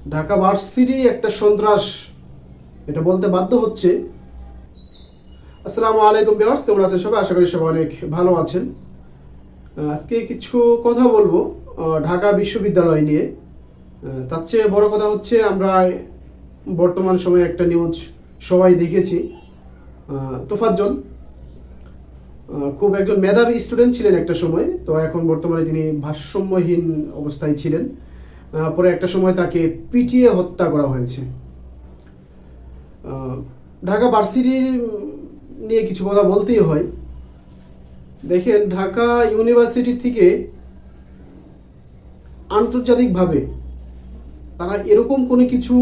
Dhaka varsity একটা সন্ত্রাস, এটা বলতে বাধ্য হচ্ছে। আসসালামু আলাইকুম ভিউয়ার্স, কেমন আছেন সবাই? আশা করি সবাই অনেক ভালো আছেন। আজকে কিছু কথা বলবো ঢাকা বিশ্ববিদ্যালয় নিয়ে। তার চেয়ে বড় কথা হচ্ছে, আমরা বর্তমান সময়ে একটা নিউজ সবাই দেখেছি। তোফাজ্জল খুব একজন মেধাবী স্টুডেন্ট ছিলেন একটা সময়, তো এখন বর্তমানে তিনি ভারসাম্যহীন অবস্থায় ছিলেন। পরে একটা সময় তাকে পিটিয়ে হত্যা করা হয়েছে। ঢাকা ভার্সিটি নিয়ে কিছু কথা বলতেই হয়। দেখেন, ঢাকা ইউনিভার্সিটি থেকে আন্তর্জাতিকভাবে তারা এরকম কোনো কিছু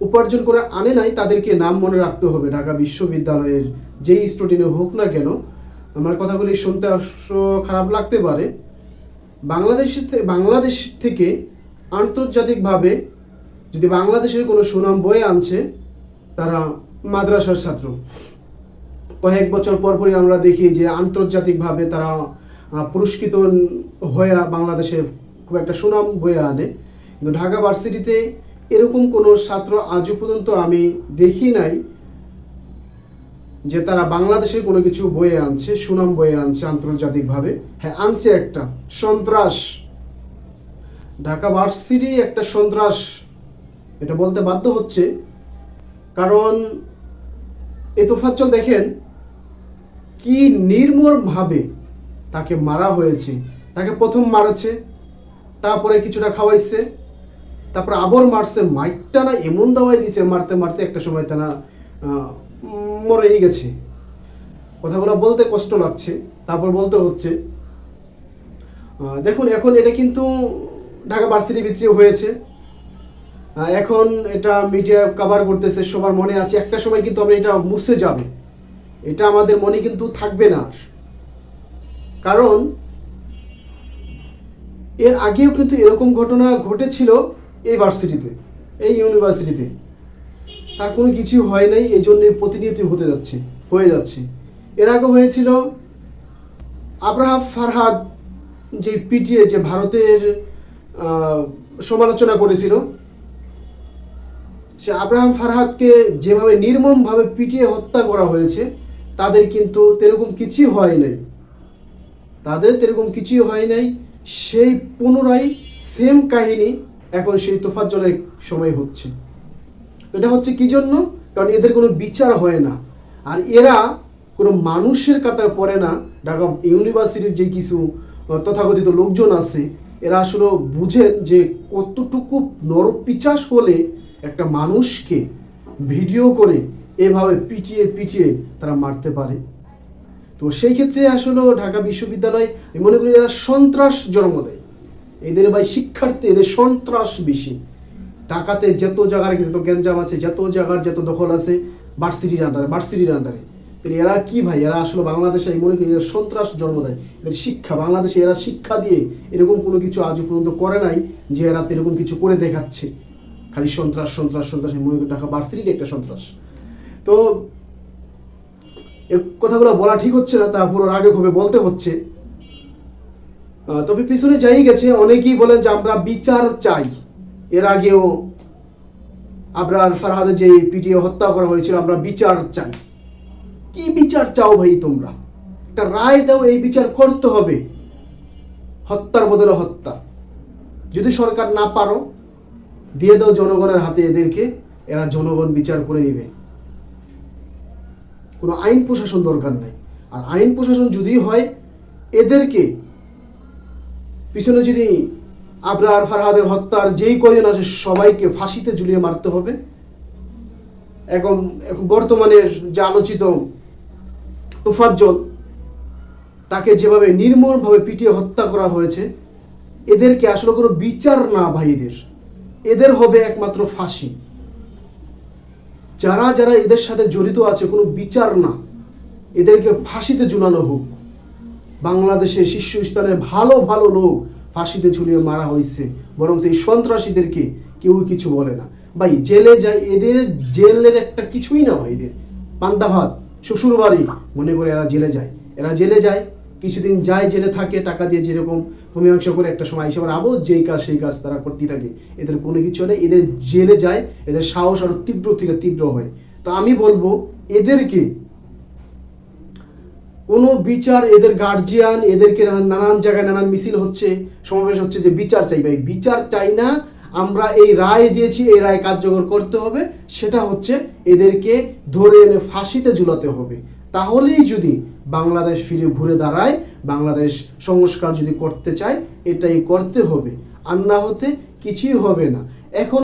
উপার্জন করে আনে নাই, তাদেরকে নাম মনে রাখতে হবে। ঢাকা বিশ্ববিদ্যালয়ের যেই স্টুডেন্ট হোক না কেন, আমার কথাগুলি শুনতে অবশ্য খারাপ লাগতে পারে, বাংলাদেশ থেকে আন্তর্জাতিকভাবে যদি বাংলাদেশের কোনো সুনাম বয়ে আনছে, তারা মাদ্রাসার ছাত্র। কয়েক বছর পরপরই আমরা দেখি যে আন্তর্জাতিকভাবে তারা পুরস্কৃত হয়ে বাংলাদেশে খুব একটা সুনাম বয়ে আনে। কিন্তু ঢাকা ভার্সিটিতে এরকম কোনো ছাত্র আজও পর্যন্ত আমি দেখি নাই যে তারা বাংলাদেশের কোনো কিছু বয়ে আনছে, সুনাম বয়ে আনছে আন্তর্জাতিকভাবে। হ্যাঁ, আনছে একটা সন্ত্রাস। ঢাকা ভার্সিটি একটা সন্ত্রাস, এটা বলতে বাধ্য হচ্ছে। কারণ এই তোফাজ্জল দেখেন কি নির্মমভাবে তাকে মারা হয়েছে। তাকে প্রথম মারছে, তারপরে কিছুটা খাওয়াইছে, তারপর আবার মারছে। মাইকটা না এমন দাওয়াই দিছে, মারতে মারতে একটা সময় তারা মরেই গেছে। কথাগুলো বলতে কষ্ট লাগছে, তারপর বলতে হচ্ছে। দেখুন, এখন এটা কিন্তু ঢাকা ভার্সিটির ভিতরে হয়েছে। এখন এটা মিডিয়া কভার করতেছে, সবার মনে আছে। একটা সময় কিন্তু আমরা এটা মুছে যাবে, এটা আমাদের মনে কিন্তু থাকবে না। কারণ এর আগেও কিন্তু এরকম ঘটনা ঘটেছিল এই ভার্সিটিতে, এই ইউনিভার্সিটিতে। তার কোনো কিছু হয় নাই, এই জন্য প্রতিনিয়ত হয়ে যাচ্ছে। এর আগে হয়েছিল আবরার ফারহাদ, যে পিটিএ, যে ভারতের সমালোচনা করেছিল, সে আবরার ফারহাদকে যেভাবে নির্মমভাবে পিটিয়ে হত্যা করা হয়েছে, তাদের কিন্তু তেরকম কিছুই হয় নাই। সেই পুনরায় সেম কাহিনী এখন সেই তোফাজ্জলের সময় হচ্ছে। এটা হচ্ছে কি জন্য? কারণ এদের কোনো বিচার হয় না, আর এরা কোনো মানুষের কাতার পড়ে না। ঢাকা ইউনিভার্সিটির যে কিছু তথাকথিত লোকজন আছে, এরা আসলে বুঝেন যে কতটুকু নরপিচাস হলে একটা মানুষকে ভিডিও করে এভাবে পিটিয়ে তারা মারতে পারে। তো সেই ক্ষেত্রে আসলে ঢাকা বিশ্ববিদ্যালয়, আমি মনে করি এরা সন্ত্রাস জন্ম দেয়। এদের ভাই শিক্ষার্থী, এদের সন্ত্রাস বেশি। ঢাকাতে যত জায়গার যত গ্যাঞ্জাম আছে, যত জায়গার যত দখল আছে ভার্সিটির আন্ডারে, এরা কি ভাই? এরা আসলে বাংলাদেশে, আমি মনে করি এরা সন্ত্রাস জন্ম দেয়। এদের শিক্ষা, বাংলাদেশে এরা শিক্ষা দিয়ে এরকম কোনো কিছু আজও পর্যন্ত করে নাই যে এরা এরকম কিছু করে দেখাচ্ছে। খালি সন্ত্রাস। আমি মনে করি ঢাকা ভার্সিটির একটা সন্ত্রাস। তো এই কথাগুলো বলা ঠিক হচ্ছে না, তারপর আগে ভাবে বলতে হচ্ছে। তবে পিছনে যাই গেছে, অনেকেই বলেন যে আমরা বিচার চাই। এর আগেও আবরার ফারহাদের যে পিটিয়ে হত্যা করা হয়েছিল, আমরা বিচার চাই। কি বিচার চাও ভাই তোমরা? একটা রায় দাও, এই বিচার করতে হবে। হত্যার বদলে হত্যা। যদি সরকার না পারো, দিয়ে দাও জনগণের হাতে এদেরকে, এরা জনগণ বিচার করে নিবে। কোনো আইন প্রশাসন দরকার নাই। আর আইন প্রশাসন যদি হয়, এদেরকে পিছনে যদি আবরার ফারহাদের হত্যার যেই কয়জন আছে সবাইকে ফাঁসিতে ঝুলিয়ে মারতে হবে। এখন বর্তমানের যে আলোচিত তোফাজ্জল, তাকে যেভাবে নির্মমভাবে পিটিয়ে হত্যা করা হয়েছে, এদেরকে আসলে কোনো বিচার না ভাই, এদের হবে একমাত্র ফাঁসি। যারা এদের সাথে জড়িত আছে, কোনো বিচার না, এদেরকে ফাঁসিতে ঝুলানো হোক। বাংলাদেশের শীর্ষস্থানের ভালো ভালো লোক ফাঁসিতে ঝুলিয়ে মারা হয়েছে, বরং এই সন্ত্রাসীদেরকে কেউ কিছু বলে না ভাই। জেলে যায়, এদের জেলের একটা কিছুই না ভাই। এদের পান্তা ভাত, শ্বশুর বাড়ি মনে করে এরা জেলে যায়। কিছুদিন যায়, জেলে থাকে, টাকা দিয়ে যেরকম মীমাংসা করে একটা সময় এসে আবার আবার যেই কাজ সেই কাজ তারা করতে থাকে। এদের কোনো কিছু নেই, এদের জেলে যায়, এদের সাহস আরো তীব্র থেকে তীব্র হয়। তো আমি বলবো এদেরকে কোনো বিচার, এদের গার্জিয়ান এদেরকে নানান জায়গায় নানান মিছিল হচ্ছে, সমাবেশ হচ্ছে যে বিচার চাই। ভাই বিচার চাই না, আমরা এই রায় দিয়েছি, এই রায় কার্যকর করতে হবে। সেটা হচ্ছে এদেরকে ধরে এনে ফাঁসিতে ঝুলাতে হবে। তাহলেই যদি বাংলাদেশ ফিরে ঘুরে দাঁড়ায়, বাংলাদেশ সংস্কার যদি করতে চায়, এটাই করতে হবে, আর না হতে কিছুই হবে না। এখন